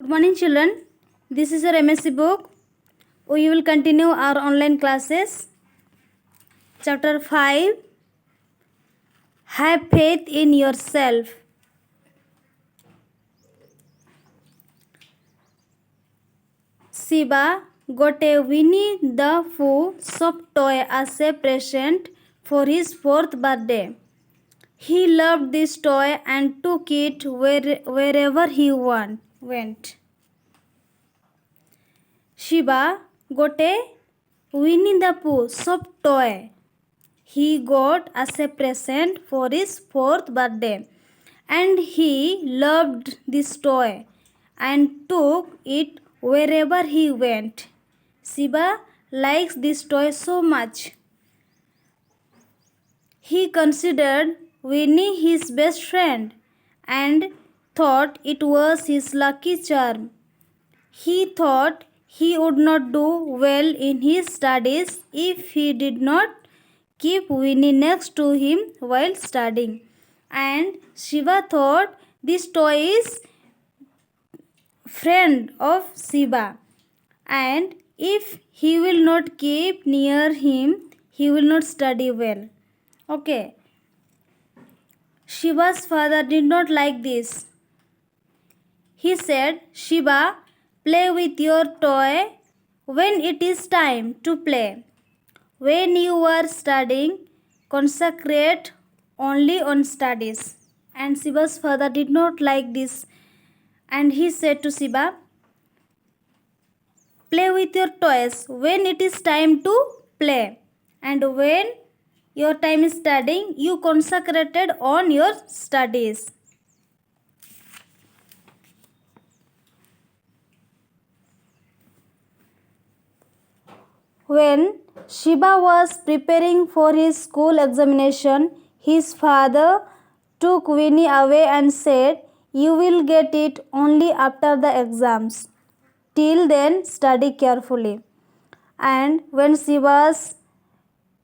Good morning, children. This is your MSc book. We will continue our online classes. Chapter 5. Have faith in yourself. Shiba got a Winnie the Pooh soft toy as a present for his 4th birthday. He loved this toy and took it wherever he went. Shiba got a Winnie the Pooh soft toy he got as a present for his 4th birthday, and he loved this toy and took it wherever he went. Shiba likes this toy so much. He considered Winnie his best friend and thought it was his lucky charm. He thought he would not do well in his studies if he did not keep Winnie next to him while studying. And Shiba thought this toy is friend of Shiba, and if he will not keep near him, he will not study well. Okay. Shiba's father did not like this. He said, Shiba, play with your toy when it is time to play. When you are studying, concentrate only on studies. And Shiba's father did not like this, and he said to Shiba, play with your toys when it is time to play. And when your time is studying, you concentrated on your studies. When Shiba was preparing for his school examination, his father took Winnie away and said, you will get it only after the exams. Till then, study carefully. And when Shiba's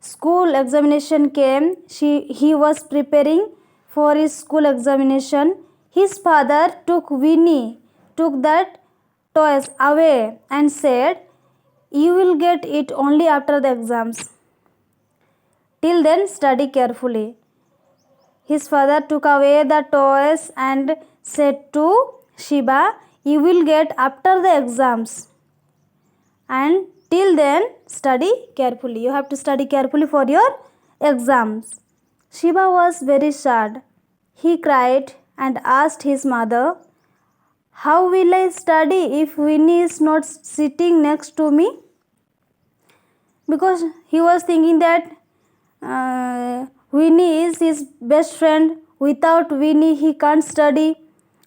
school examination came, he was preparing for his school examination. His father took that toys away and said, you will get it only after the exams. Till then, study carefully. His father took away the toys and said to Shiba, you will get after the exams. And till then, study carefully. You have to study carefully for your exams. Shiba was very sad. He cried and asked his mother, how will I study if Winnie is not sitting next to me? Because he was thinking that Winnie is his best friend. Without Winnie, he can't study.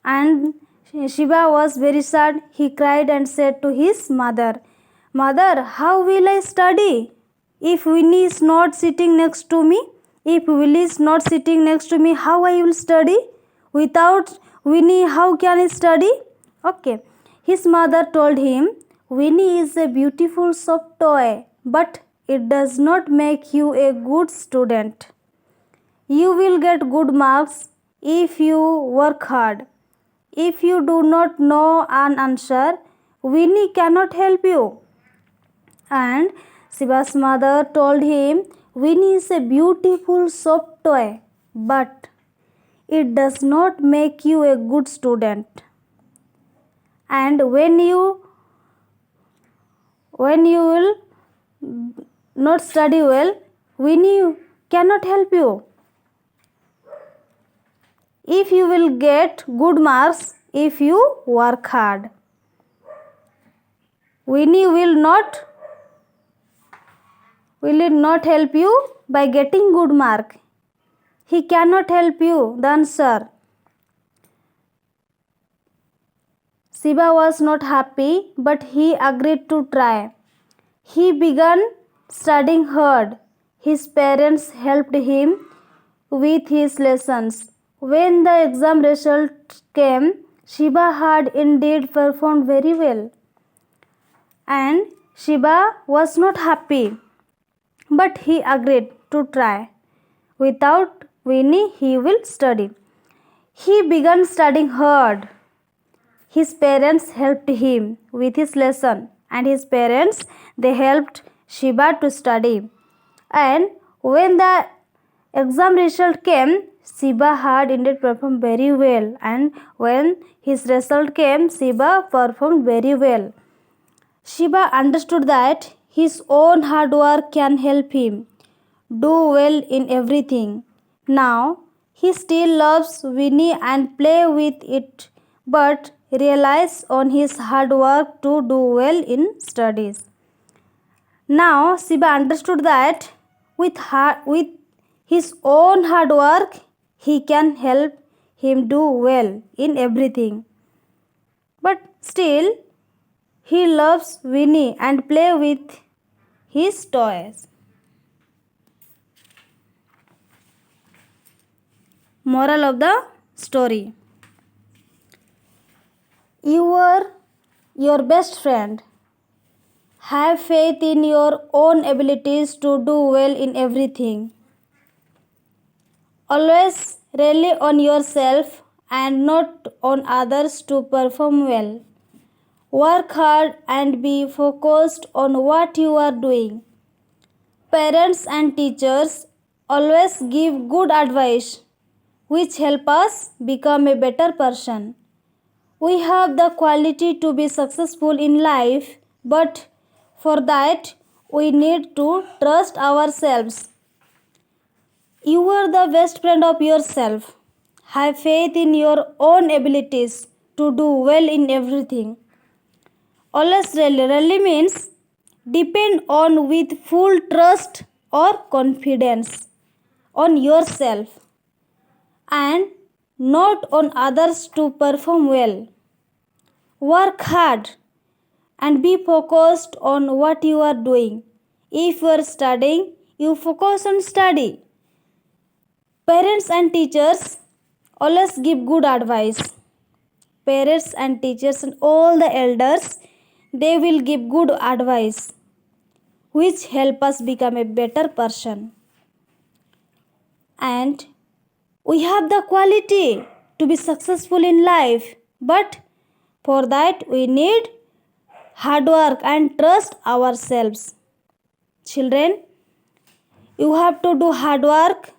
And Shiba was very sad. He cried and said to his mother, Mother, how will I study if Winnie is not sitting next to me? If Willie is not sitting next to me, how I will study? Without Winnie, how can I study? Okay. His mother told him, Winnie is a beautiful soft toy, but it does not make you a good student. You will get good marks if you work hard. If you do not know an answer, Winnie cannot help you. And Shiba's mother told him, Winnie is a beautiful soft toy, but it does not make you a good student. And when you will not study well, Winnie cannot help you. If you will get good marks if you work hard, Winnie will not help you by getting good mark. He cannot help you the answer. Shiba was not happy, but he agreed to try. He began studying hard. His parents helped him with his lessons. When the exam result came, Shiba had indeed performed very well. And Shiba was not happy, but he agreed to try. Without Winnie, he will study. He began studying hard. His parents helped him with his lesson, and his parents they helped Shiba to study. And when the exam result came, Shiba had indeed performed very well, and when his result came, Shiba performed very well. Shiba understood that his own hard work can help him do well in everything. Now he still loves Winnie and play with it, but relies on his hard work to do well in studies. Now Shiba understood that with his own hard work he can help him do well in everything. But still he loves Winnie and play with his toys. Moral of the story. You are your best friend. Have faith in your own abilities to do well in everything. Always rely on yourself and not on others to perform well. Work hard and be focused on what you are doing. Parents and teachers always give good advice which help us become a better person. We have the quality to be successful in life, but for that we need to trust ourselves. You are the best friend of yourself. Have faith in your own abilities to do well in everything. Always really means depend on with full trust or confidence on yourself and not on others to perform well. Work hard and be focused on what you are doing. If you are studying, you focus on study. Parents and teachers always give good advice. Parents and teachers and all the elders, they will give good advice which help us become a better person. And we have the quality to be successful in life, but for that we need hard work and trust ourselves. Children, you have to do hard work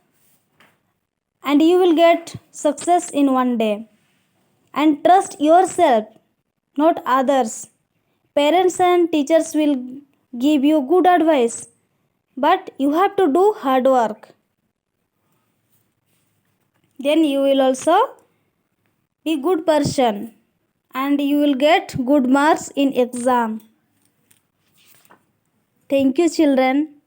and you will get success in one day. And trust yourself, not others. Parents and teachers will give you good advice, but you have to do hard work. Then you will also be good person and you will get good marks in exam. Thank you, children.